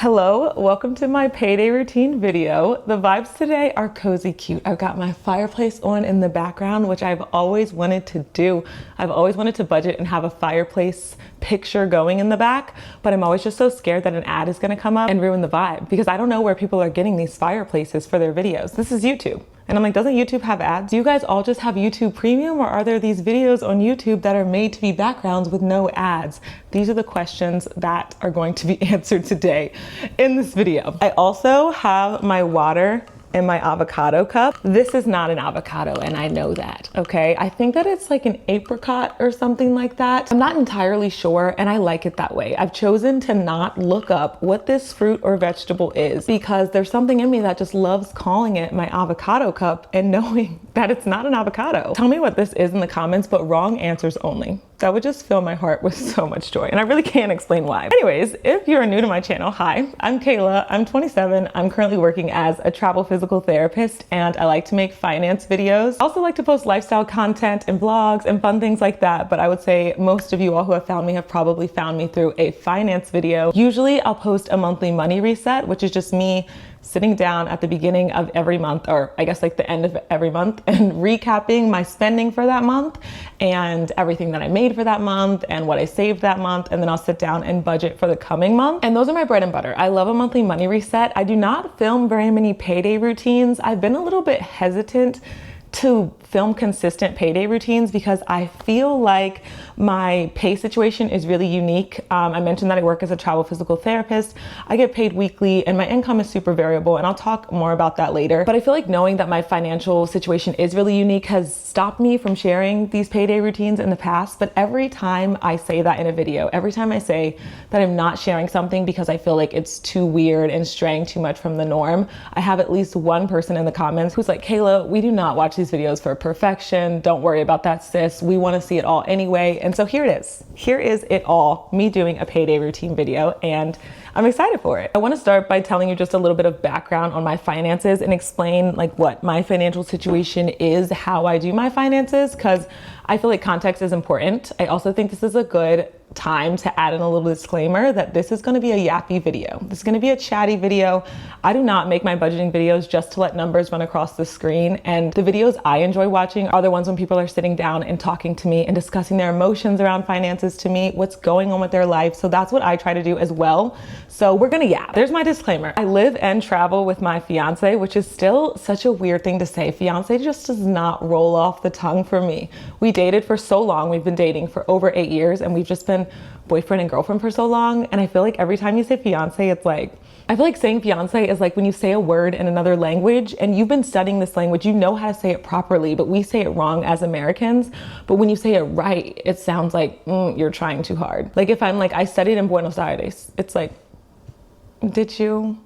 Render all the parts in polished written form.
Hello, welcome to my payday routine video. The vibes today are cozy cute. I've got my fireplace on in the background, which I've always wanted to do. I've always wanted to budget and have a fireplace picture going in the back, but I'm always just so scared that an ad is gonna come up and ruin the vibe because I don't know where people are getting these fireplaces for their videos. This is YouTube. And I'm like, doesn't YouTube have ads? Do you guys all just have YouTube Premium, or are there these videos on YouTube that are made to be backgrounds with no ads? These are the questions that are going to be answered today in this video. I also have my water in my avocado cup. This is not an avocado, and I know that, okay? I think that it's like an apricot or something like that. I'm not entirely sure, and I like it that way. I've chosen to not look up what this fruit or vegetable is because there's something in me that just loves calling it my avocado cup and knowing that it's not an avocado. Tell me what this is in the comments, but wrong answers only. That would just fill my heart with so much joy, and I really can't explain why. Anyways, if you're new to my channel, hi, I'm Kayla, I'm 27, I'm currently working as a travel physical therapist, and I like to make finance videos. I also like to post lifestyle content and vlogs and fun things like that, but I would say most of you all who have found me have probably found me through a finance video. Usually I'll post a monthly money reset, which is just me sitting down at the beginning of every month, or I guess like the end of every month, and recapping my spending for that month and everything that I made for that month and what I saved that month. And then I'll sit down and budget for the coming month. And those are my bread and butter. I love a monthly money reset. I do not film very many payday routines. I've been a little bit hesitant to film consistent payday routines because I feel like my pay situation is really unique. I mentioned that I work as a travel physical therapist. I get paid weekly and my income is super variable, and I'll talk more about that later. But I feel like knowing that my financial situation is really unique has stopped me from sharing these payday routines in the past. But every time I say that in a video, every time I say that I'm not sharing something because I feel like it's too weird and straying too much from the norm, I have at least one person in the comments who's like, Kayla, we do not watch these videos for perfection. Don't worry about that, sis. We want to see it all anyway. And so here it is. Here is it all, me doing a payday routine video, and I'm excited for it. I want to start by telling you just a little bit of background on my finances and explain like what my financial situation is, how I do my finances, because I feel like context is important. I also think this is a good time to add in a little disclaimer that this is going to be a yappy video. This is going to be a chatty video. I do not make my budgeting videos just to let numbers run across the screen, and the videos I enjoy watching are the ones when people are sitting down and talking to me and discussing their emotions around finances to me, what's going on with their life. So that's what I try to do as well. So we're gonna yap. There's my disclaimer. I live and travel with my fiance, which is still such a weird thing to say. Fiance just does not roll off the tongue for me. We dated for so long. We've been dating for over 8 years, and we've just been boyfriend and girlfriend for so long. And I feel like every time you say fiance, it's like, I feel like saying fiance is like when you say a word in another language and you've been studying this language, you know how to say it properly, but we say it wrong as Americans. But when you say it right, it sounds like you're trying too hard. Like if I'm like, I studied in Buenos Aires, it's like, did you?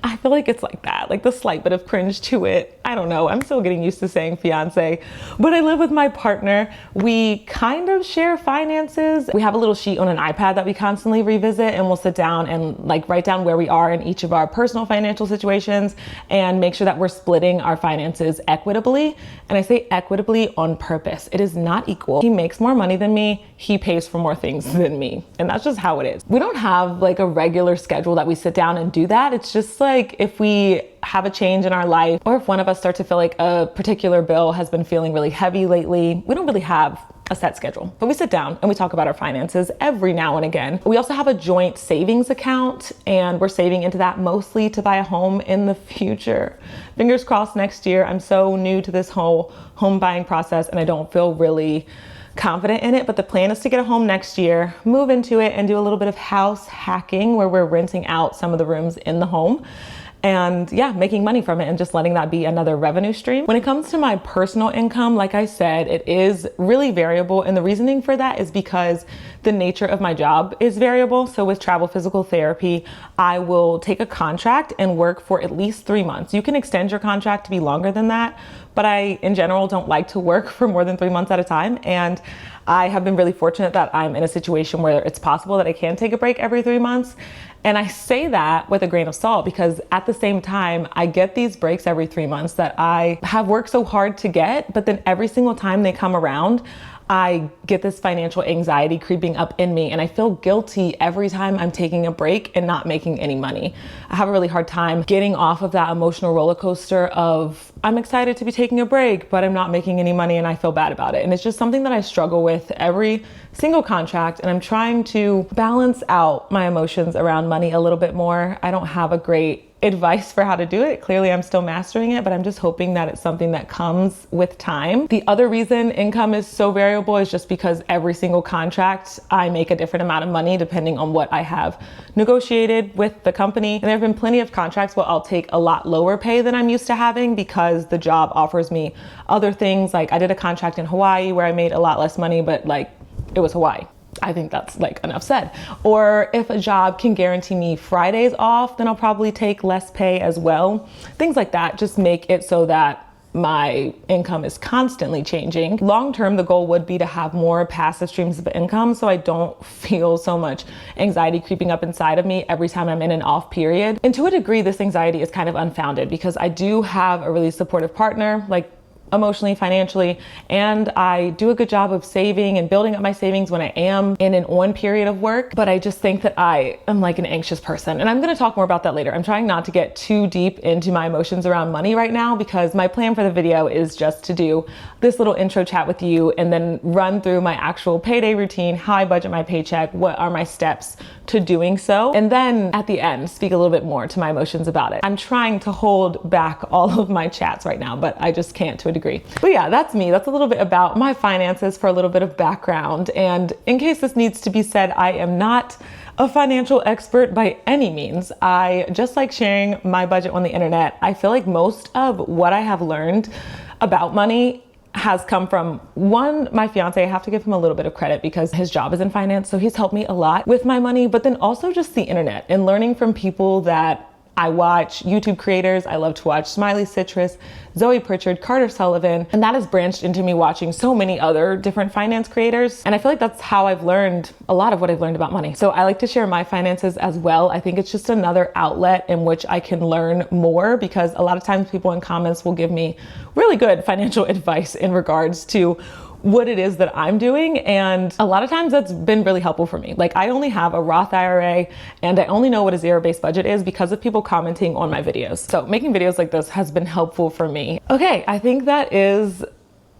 I feel like it's like that, like the slight bit of cringe to it. I don't know. I'm still getting used to saying fiance, but I live with my partner. We kind of share finances. We have a little sheet on an iPad that we constantly revisit, and we'll sit down and like write down where we are in each of our personal financial situations and make sure that we're splitting our finances equitably. And I say equitably on purpose. It is not equal. He makes more money than me. He pays for more things than me. And that's just how it is. We don't have like a regular schedule that we sit down and do that. It's just like if we have a change in our life, or if one of us starts to feel like a particular bill has been feeling really heavy lately, we don't really have a set schedule, but we sit down and we talk about our finances every now and again. We also have a joint savings account, and we're saving into that mostly to buy a home in the future. Fingers crossed next year. I'm so new to this whole home buying process, and I don't feel really confident in it, but the plan is to get a home next year, move into it, and do a little bit of house hacking where we're renting out some of the rooms in the home. And yeah, making money from it and just letting that be another revenue stream. When it comes to my personal income, like I said, it is really variable. And the reasoning for that is because the nature of my job is variable. So with travel physical therapy, I will take a contract and work for at least 3 months. You can extend your contract to be longer than that, but I, in general, don't like to work for more than 3 months at a time. And I have been really fortunate that I'm in a situation where it's possible that I can take a break every 3 months. And I say that with a grain of salt because at the same time, I get these breaks every 3 months that I have worked so hard to get, but then every single time they come around, I get this financial anxiety creeping up in me, and I feel guilty every time I'm taking a break and not making any money. I have a really hard time getting off of that emotional roller coaster of I'm excited to be taking a break, but I'm not making any money and I feel bad about it. And it's just something that I struggle with every single contract, and I'm trying to balance out my emotions around money a little bit more. I don't have a great advice for how to do it. Clearly, I'm still mastering it, but I'm just hoping that it's something that comes with time. The other reason income is so variable is just because every single contract, I make a different amount of money depending on what I have negotiated with the company. And there have been plenty of contracts where I'll take a lot lower pay than I'm used to having because the job offers me other things. Like I did a contract in Hawaii where I made a lot less money, but like it was Hawaii. I think that's like enough said. Or if a job can guarantee me Fridays off, then I'll probably take less pay as well. Things like that just make it so that my income is constantly changing. Long term, the goal would be to have more passive streams of income so I don't feel so much anxiety creeping up inside of me every time I'm in an off period. And to a degree, this anxiety is kind of unfounded because I do have a really supportive partner, like emotionally, financially, and I do a good job of saving and building up my savings when I am in an on period of work. But I just think that I am like an anxious person, and I'm going to talk more about that later. I'm trying not to get too deep into my emotions around money right now because my plan for the video is just to do this little intro chat with you and then run through my actual payday routine, how I budget my paycheck, what are my steps to doing so, and then at the end speak a little bit more to my emotions about it. I'm trying to hold back all of my chats right now, but I just can't to a degree. But yeah, that's me. That's a little bit about my finances for a little bit of background. And in case this needs to be said, I am not a financial expert by any means. I just like sharing my budget on the internet. I feel like most of what I have learned about money has come from one, my fiance. I have to give him a little bit of credit because his job is in finance, so he's helped me a lot with my money, but then also just the internet and learning from people that I watch, YouTube creators. I love to watch Smiley Citrus, Zoe Pritchard, Carter Sullivan, and that has branched into me watching so many other different finance creators. And I feel like that's how I've learned a lot of what I've learned about money. So I like to share my finances as well. I think it's just another outlet in which I can learn more because a lot of times people in comments will give me really good financial advice in regards to what it is that I'm doing. And a lot of times that's been really helpful for me. Like I only have a Roth IRA and I only know what a zero-based budget is because of people commenting on my videos. So making videos like this has been helpful for me. Okay, I think that is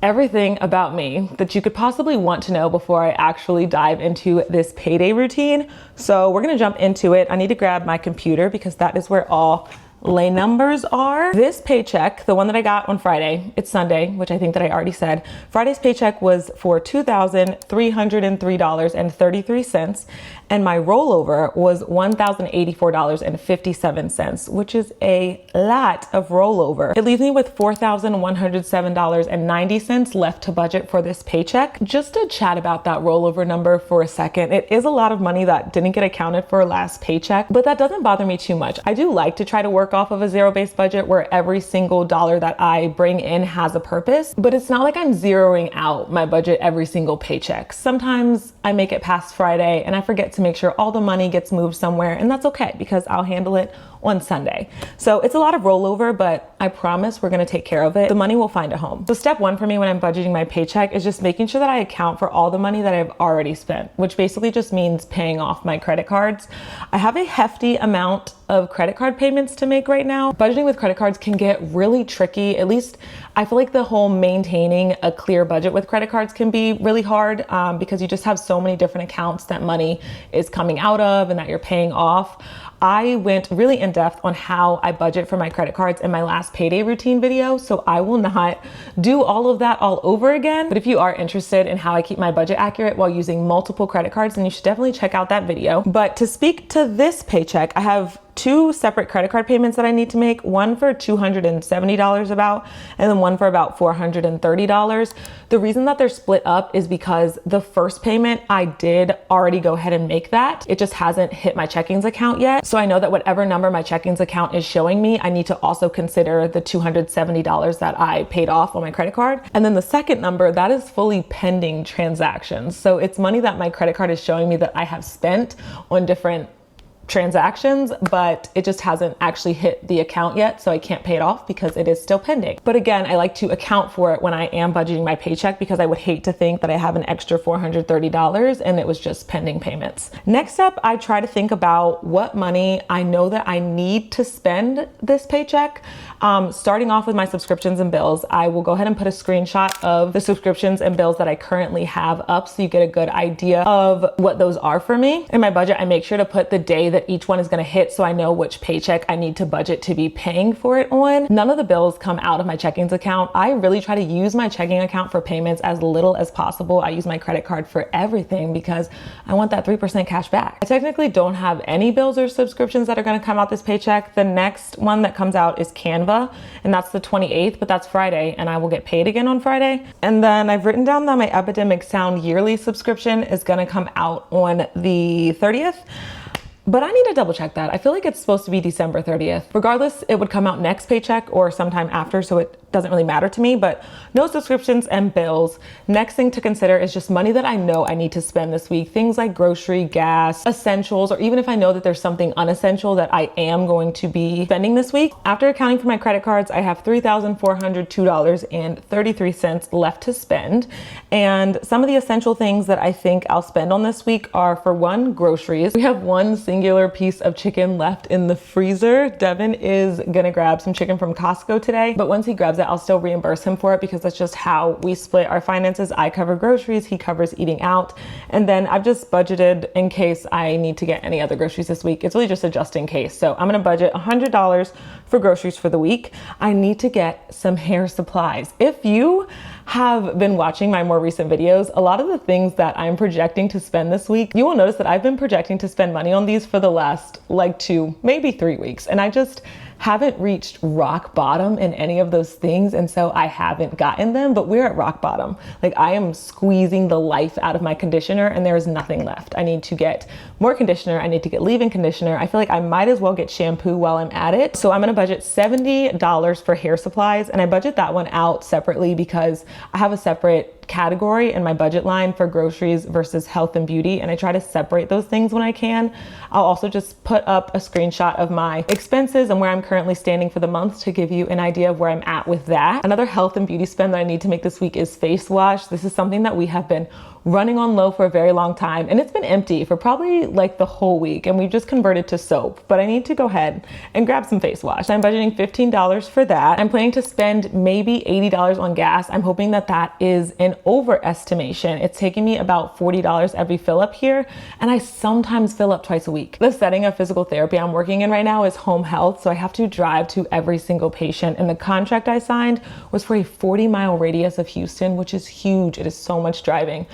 everything about me that you could possibly want to know before I actually dive into this payday routine. So we're gonna jump into it. I need to grab my computer because that is where all lay numbers are. This paycheck, the one that I got on Friday, it's Sunday, which I think that I already said. Friday's paycheck was for $2,303.33, and my rollover was $1,084.57, which is a lot of rollover. It leaves me with $4,107.90 left to budget for this paycheck. Just to chat about that rollover number for a second, it is a lot of money that didn't get accounted for last paycheck, but that doesn't bother me too much. I do like to try to work off of a zero-based budget where every single dollar that I bring in has a purpose, but it's not like I'm zeroing out my budget every single paycheck. Sometimes I make it past Friday and I forget to make sure all the money gets moved somewhere, and that's okay because I'll handle it on Sunday. So it's a lot of rollover, but I promise we're gonna take care of it. The money will find a home. So step one for me when I'm budgeting my paycheck is just making sure that I account for all the money that I've already spent, which basically just means paying off my credit cards. I have a hefty amount of credit card payments to make right now. Budgeting with credit cards can get really tricky. At least I feel like the whole maintaining a clear budget with credit cards can be really hard because you just have so many different accounts that money is coming out of and that you're paying off. I went really in depth on how I budget for my credit cards in my last payday routine video, so I will not do all of that all over again. But if you are interested in how I keep my budget accurate while using multiple credit cards, then you should definitely check out that video. But to speak to this paycheck, I have two separate credit card payments that I need to make, one for $270 about, and then one for about $430. The reason that they're split up is because the first payment, I did already go ahead and make that. It just hasn't hit my checkings account yet. So I know that whatever number my checkings account is showing me, I need to also consider the $270 that I paid off on my credit card. And then the second number, that is fully pending transactions. So it's money that my credit card is showing me that I have spent on different transactions, but it just hasn't actually hit the account yet, so I can't pay it off because it is still pending. But again, I like to account for it when I am budgeting my paycheck, because I would hate to think that I have an extra $430 and it was just pending payments. Next up, I try to think about what money I know that I need to spend this paycheck. Starting off with my subscriptions and bills, I will go ahead and put a screenshot of the subscriptions and bills that I currently have up, so you get a good idea of what those are for me. In my budget, I make sure to put the day that each one is going to hit, so I know which paycheck I need to budget to be paying for it on. None of the bills come out of my checkings account. I really try to use my checking account for payments as little as possible. I use my credit card for everything because I want that 3% cash back. I technically don't have any bills or subscriptions that are going to come out this paycheck. The next one that comes out is Canva, and that's the 28th, but that's Friday, and I will get paid again on Friday. And then I've written down that my Epidemic Sound yearly subscription is going to come out on the 30th. But I need to double check that. I feel like it's supposed to be December 30th. Regardless, it would come out next paycheck or sometime after, so it doesn't really matter to me, but no subscriptions and bills. Next thing to consider is just money that I know I need to spend this week. Things like grocery, gas, essentials, or even if I know that there's something unessential that I am going to be spending this week. After accounting for my credit cards, I have $3,402.33 left to spend. And some of the essential things that I think I'll spend on this week are, for one, groceries. We have one singular piece of chicken left in the freezer. Devin is gonna grab some chicken from Costco today, but once he grabs it, I'll still reimburse him for it because that's just how we split our finances. I cover groceries, he covers eating out. And then I've just budgeted in case I need to get any other groceries this week. It's really just a just in case. So I'm gonna budget $100 for groceries for the week. I need to get some hair supplies. If you have been watching my more recent videos, a lot of the things that I'm projecting to spend this week, you will notice that I've been projecting to spend money on these for the last like 2, maybe 3 weeks. And I just haven't reached rock bottom in any of those things. And so I haven't gotten them, but we're at rock bottom. Like, I am squeezing the life out of my conditioner and there is nothing left. I need to get more conditioner. I need to get leave-in conditioner. I feel like I might as well get shampoo while I'm at it. So I'm gonna budget $70 for hair supplies, and I budget that one out separately because I have a separate category in my budget line for groceries versus health and beauty, and I try to separate those things when I can. I'll also just put up a screenshot of my expenses and where I'm currently standing for the month to give you an idea of where I'm at with that. Another health and beauty spend that I need to make this week is face wash. This is something that we have been running on low for a very long time, and it's been empty for probably like the whole week, and we've just converted to soap, but I need to go ahead and grab some face wash. I'm budgeting $15 for that. I'm planning to spend maybe $80 on gas. I'm hoping that that is an overestimation. It's taking me about $40 every fill up here, and I sometimes fill up twice a week. The setting of physical therapy I'm working in right now is home health, so I have to drive to every single patient, and the contract I signed was for a 40-mile radius of Houston, which is huge. It is so much driving.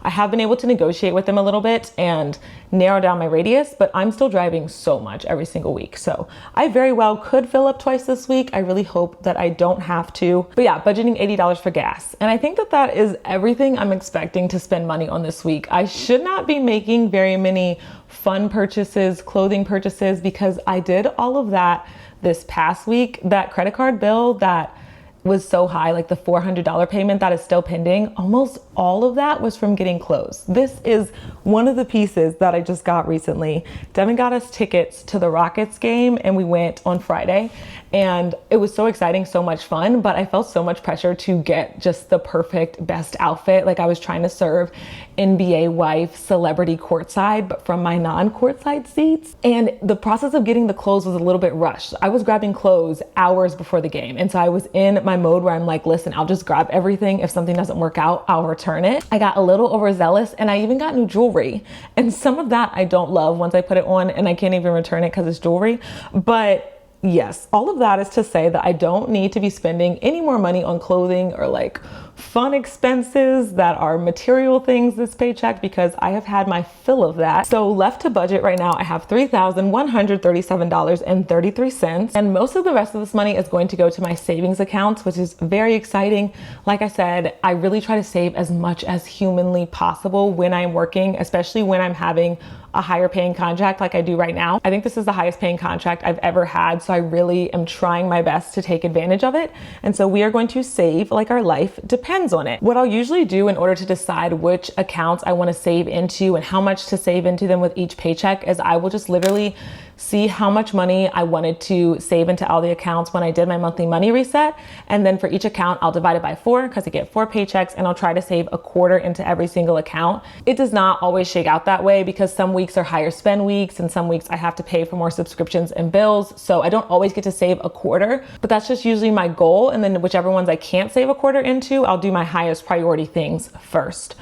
I have been able to negotiate with them a little bit and narrow down my radius, but I'm still driving so much every single week. So I very well could fill up twice this week. I really hope that I don't have to. But yeah, budgeting $80 for gas. And I think that that is everything I'm expecting to spend money on this week. I should not be making very many fun purchases, clothing purchases, because I did all of that this past week. That credit card bill that was so high, like the $400 payment that is still pending, almost all of that was from getting clothes. This is one of the pieces that I just got recently. Devin got us tickets to the Rockets game and we went on Friday, and it was so exciting, so much fun, but I felt so much pressure to get just the perfect best outfit. Like, I was trying to serve NBA wife celebrity courtside, but from my non-courtside seats. And the process of getting the clothes was a little bit rushed. I was grabbing clothes hours before the game. And so I was in my mode where I'm like, listen, I'll just grab everything. If something doesn't work out, I'll return it. I got a little overzealous, and I even got new jewelry. And some of that I don't love once I put it on, and I can't even return it because it's jewelry. But yes, all of that is to say that I don't need to be spending any more money on clothing or like fun expenses that are material things this paycheck, because I have had my fill of that. So left to budget right now, I have $3,137.33. And most of the rest of this money is going to go to my savings accounts, which is very exciting. Like I said, I really try to save as much as humanly possible when I'm working, especially when I'm having a higher paying contract like I do right now. I think this is the highest paying contract I've ever had, so I really am trying my best to take advantage of it. And so we are going to save like our life depends depends on it. What I'll usually do in order to decide which accounts I want to save into and how much to save into them with each paycheck is I will just literally see how much money I wanted to save into all the accounts when I did my monthly money reset. And then for each account, I'll divide it by 4 because I get 4 paychecks, and I'll try to save a quarter into every single account. It does not always shake out that way because some weeks are higher spend weeks and some weeks I have to pay for more subscriptions and bills. So I don't always get to save a quarter, but that's just usually my goal. And then whichever ones I can't save a quarter into, I'll do my highest priority things first.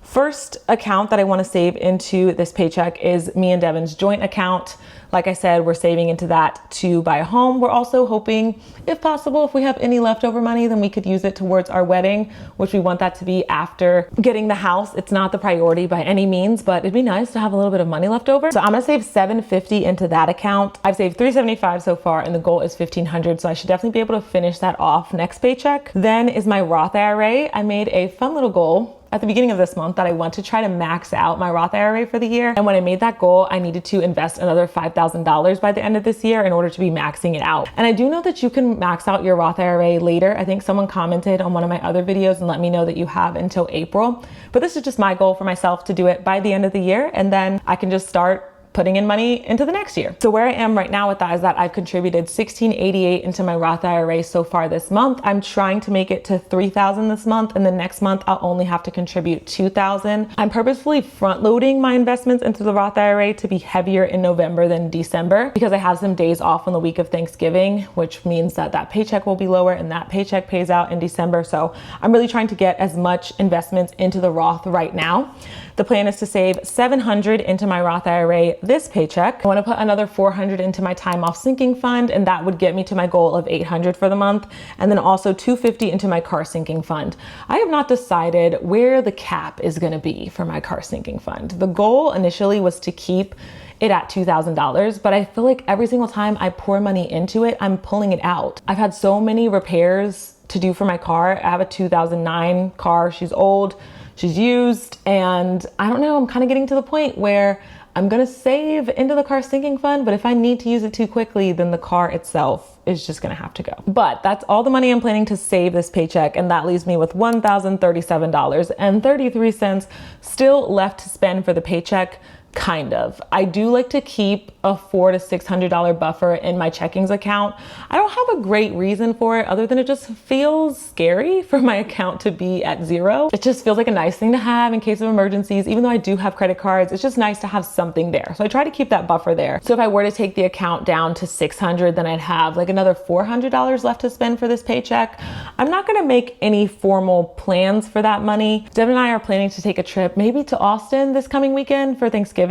First account that I want to save into this paycheck is me and Devin's joint account. Like I said, we're saving into that to buy a home. We're also hoping, if possible, if we have any leftover money, then we could use it towards our wedding, which we want that to be after getting the house. It's not the priority by any means, but it'd be nice to have a little bit of money left over. So I'm gonna save $750 into that account. I've saved $375 so far, and the goal is $1,500. So I should definitely be able to finish that off next paycheck. Then is my Roth IRA. I made a fun little goal at the beginning of this month that I want to try to max out my Roth IRA for the year. And when I made that goal, I needed to invest another $5,000 by the end of this year in order to be maxing it out. And I do know that you can max out your Roth IRA later. I think someone commented on one of my other videos and let me know that you have until April. But this is just my goal for myself to do it by the end of the year. And then I can just start putting in money into the next year. So where I am right now with that is that I've contributed $1,688 into my Roth IRA so far this month. I'm trying to make it to $3,000 this month, and the next month I'll only have to contribute $2,000. I'm purposefully front loading my investments into the Roth IRA to be heavier in November than December because I have some days off on the week of Thanksgiving, which means that that paycheck will be lower and that paycheck pays out in December. So I'm really trying to get as much investments into the Roth right now. The plan is to save $700 into my Roth IRA this paycheck. I want to put another $400 into my time off sinking fund, and that would get me to my goal of $800 for the month. And then also $250 into my car sinking fund. I have not decided where the cap is going to be for my car sinking fund. The goal initially was to keep it at $2,000, but I feel like every single time I pour money into it, I'm pulling it out. I've had so many repairs to do for my car. I have a 2009 car. She's old. She's used, and I don't know, I'm kind of getting to the point where I'm gonna save into the car sinking fund, but if I need to use it too quickly, then the car itself is just gonna have to go. But that's all the money I'm planning to save this paycheck, and that leaves me with $1,037.33 still left to spend for the paycheck. Kind of. I do like to keep a $400 to $600 buffer in my checkings account. I don't have a great reason for it other than it just feels scary for my account to be at zero. It just feels like a nice thing to have in case of emergencies. Even though I do have credit cards, it's just nice to have something there. So I try to keep that buffer there. So if I were to take the account down to $600, then I'd have like another $400 left to spend for this paycheck. I'm not gonna make any formal plans for that money. Deb and I are planning to take a trip maybe to Austin this coming weekend for Thanksgiving.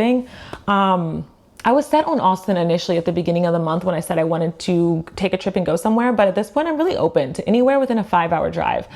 I was set on Austin initially at the beginning of the month when I said I wanted to take a trip and go somewhere, but at this point I'm really open to anywhere within a 5-hour drive.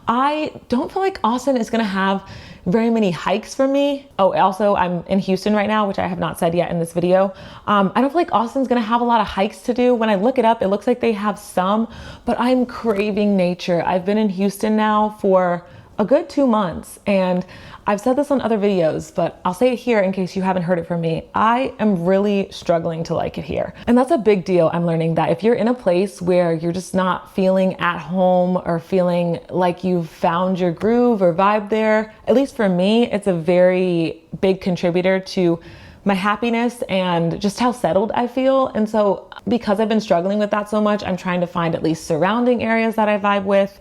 I don't feel like Austin is gonna have very many hikes for me. Oh, also I'm in Houston right now, which I have not said yet in this video. I don't feel like Austin's gonna have a lot of hikes to do. When I look it up, it looks like they have some, but I'm craving nature. I've been in Houston now for a good 2 months, and I've said this on other videos, but I'll say it here in case you haven't heard it from me. I am really struggling to like it here. And that's a big deal. I'm learning that if you're in a place where you're just not feeling at home or feeling like you've found your groove or vibe there, at least for me, it's a very big contributor to my happiness and just how settled I feel. And so because I've been struggling with that so much, I'm trying to find at least surrounding areas that I vibe with.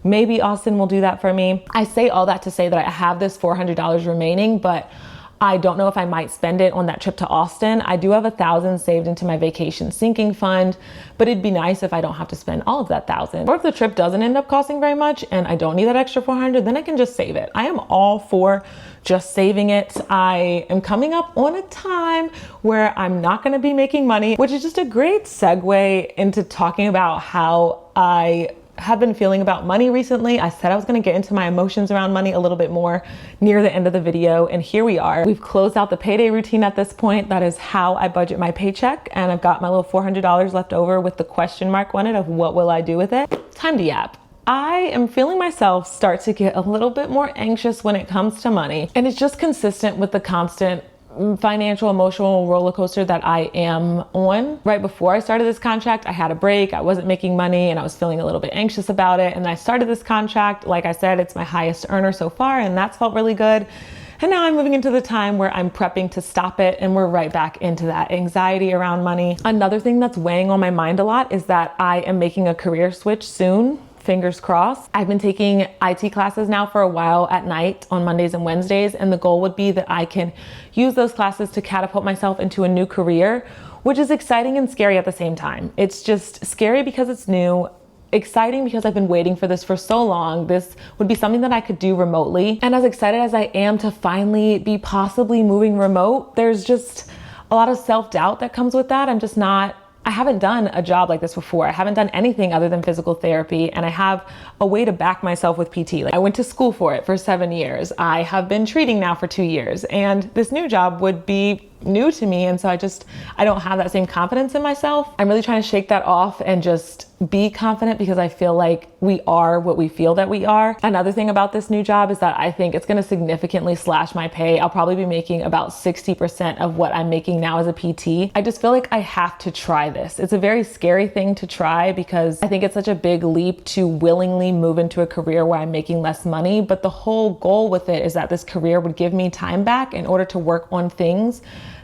Maybe Austin will do that for me. I say all that to say that I have this $400 remaining, but I don't know if I might spend it on that trip to Austin. I do have $1,000 saved into my vacation sinking fund, but it'd be nice if I don't have to spend all of that $1,000. Or if the trip doesn't end up costing very much and I don't need that extra $400, then I can just save it. I am all for just saving it. I am coming up on a time where I'm not gonna be making money, which is just a great segue into talking about how I have been feeling about money recently. I said I was going to get into my emotions around money a little bit more near the end of the video, and here we are. We've closed out the payday routine at this point. That is how I budget my paycheck, and I've got my little $400 left over with the question mark on it of what will I do with it. Time to yap. I am feeling myself start to get a little bit more anxious when it comes to money, and it's just consistent with the constant financial, emotional roller coaster that I am on. Right before I started this contract, I had a break. I wasn't making money and I was feeling a little bit anxious about it. And I started this contract. Like I said, it's my highest earner so far, and that's felt really good. And now I'm moving into the time where I'm prepping to stop it, and we're right back into that anxiety around money. Another thing that's weighing on my mind a lot is that I am making a career switch soon. Fingers crossed. I've been taking IT classes now for a while at night on Mondays and Wednesdays, and the goal would be that I can use those classes to catapult myself into a new career, which is exciting and scary at the same time. It's just scary because it's new, exciting because I've been waiting for this for so long. This would be something that I could do remotely. And as excited as I am to finally be possibly moving remote, there's just a lot of self-doubt that comes with that. I haven't done a job like this before. I haven't done anything other than physical therapy, and I have a way to back myself with PT. Like, I went to school for it for 7 years. I have been treating now for 2 years, and this new job would be new to me. And so I don't have that same confidence in myself. I'm really trying to shake that off and just be confident, because I feel like we are what we feel that we are. Another thing about this new job is that I think it's going to significantly slash my pay. I'll probably be making about 60% of what I'm making now as a PT. I just feel like I have to try this. It's a very scary thing to try because I think it's such a big leap to willingly move into a career where I'm making less money. But the whole goal with it is that this career would give me time back in order to work on things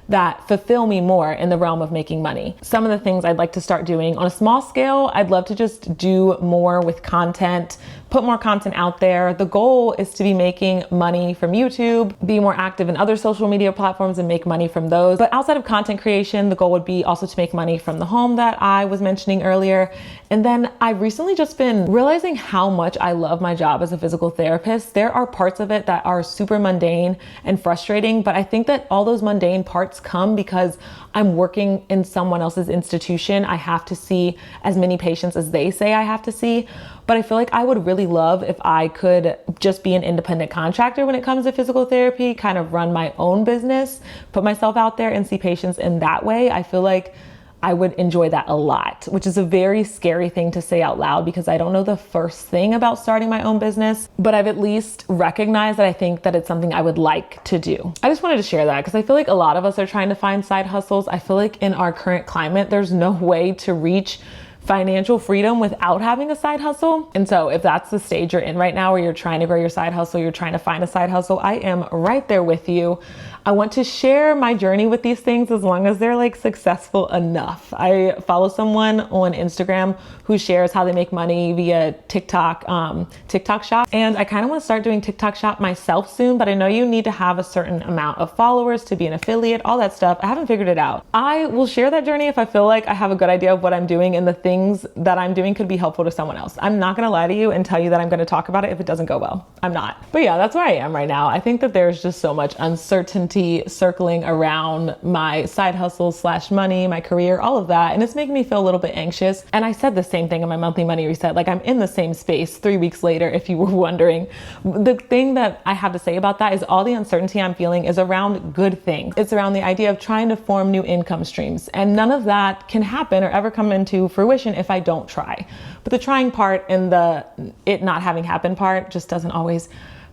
that fulfill me more in the realm of making money. Some of the things I'd like to start doing on a small scale, I'd love to just do more with content, put more content out there. The goal is to be making money from YouTube, be more active in other social media platforms and make money from those. But outside of content creation, the goal would be also to make money from the home that I was mentioning earlier. And then I've recently just been realizing how much I love my job as a physical therapist. There are parts of it that are super mundane and frustrating, but I think that all those mundane parts come because I'm working in someone else's institution. I have to see as many patients as they say I have to see. But I feel like I would really love if I could just be an independent contractor when it comes to physical therapy, kind of run my own business, put myself out there and see patients in that way. I feel like I would enjoy that a lot, which is a very scary thing to say out loud because I don't know the first thing about starting my own business, but I've at least recognized that I think that it's something I would like to do. I just wanted to share that because I feel like a lot of us are trying to find side hustles. I feel like in our current climate, there's no way to reach financial freedom without having a side hustle. And so if that's the stage you're in right now where you're trying to grow your side hustle, you're trying to find a side hustle, I am right there with you. I want to share my journey with these things as long as they're like successful enough. I follow someone on Instagram who shares how they make money via TikTok shop. And I kind of want to start doing TikTok shop myself soon, but I know you need to have a certain amount of followers to be an affiliate, all that stuff. I haven't figured it out. I will share that journey if I feel like I have a good idea of what I'm doing and the things that I'm doing could be helpful to someone else. I'm not going to lie to you and tell you that I'm going to talk about it if it doesn't go well. I'm not. But yeah, that's where I am right now. I think that there's just so much uncertainty circling around my side hustle / money, my career, all of that. And it's making me feel a little bit anxious. And I said the same thing in my monthly money reset. Like, I'm in the same space 3 weeks later, if you were wondering. The thing that I have to say about that is all the uncertainty I'm feeling is around good things. It's around the idea of trying to form new income streams. And none of that can happen or ever come into fruition if I don't try. But the trying part and the it not having happened part just doesn't always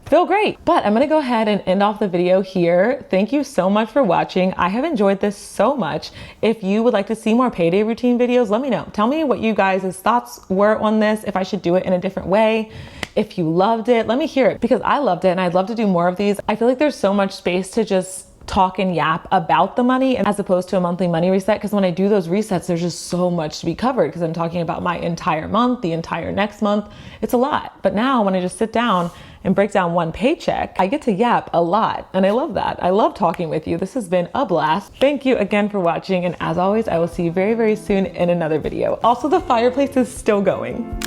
feel great. But I'm gonna go ahead and end off the video here. Thank you so much for watching. I have enjoyed this so much. If you would like to see more payday routine videos, let me know. Tell me what you guys' thoughts were on this, if I should do it in a different way. If you loved it, let me hear it because I loved it and I'd love to do more of these. I feel like there's so much space to just talk and yap about the money as opposed to a monthly money reset, because when I do those resets, there's just so much to be covered because I'm talking about my entire month, the entire next month. It's a lot. But now when I just sit down and break down one paycheck, I get to yap a lot. And I love that. I love talking with you. This has been a blast. Thank you again for watching. And as always, I will see you very, very soon in another video. Also, the fireplace is still going.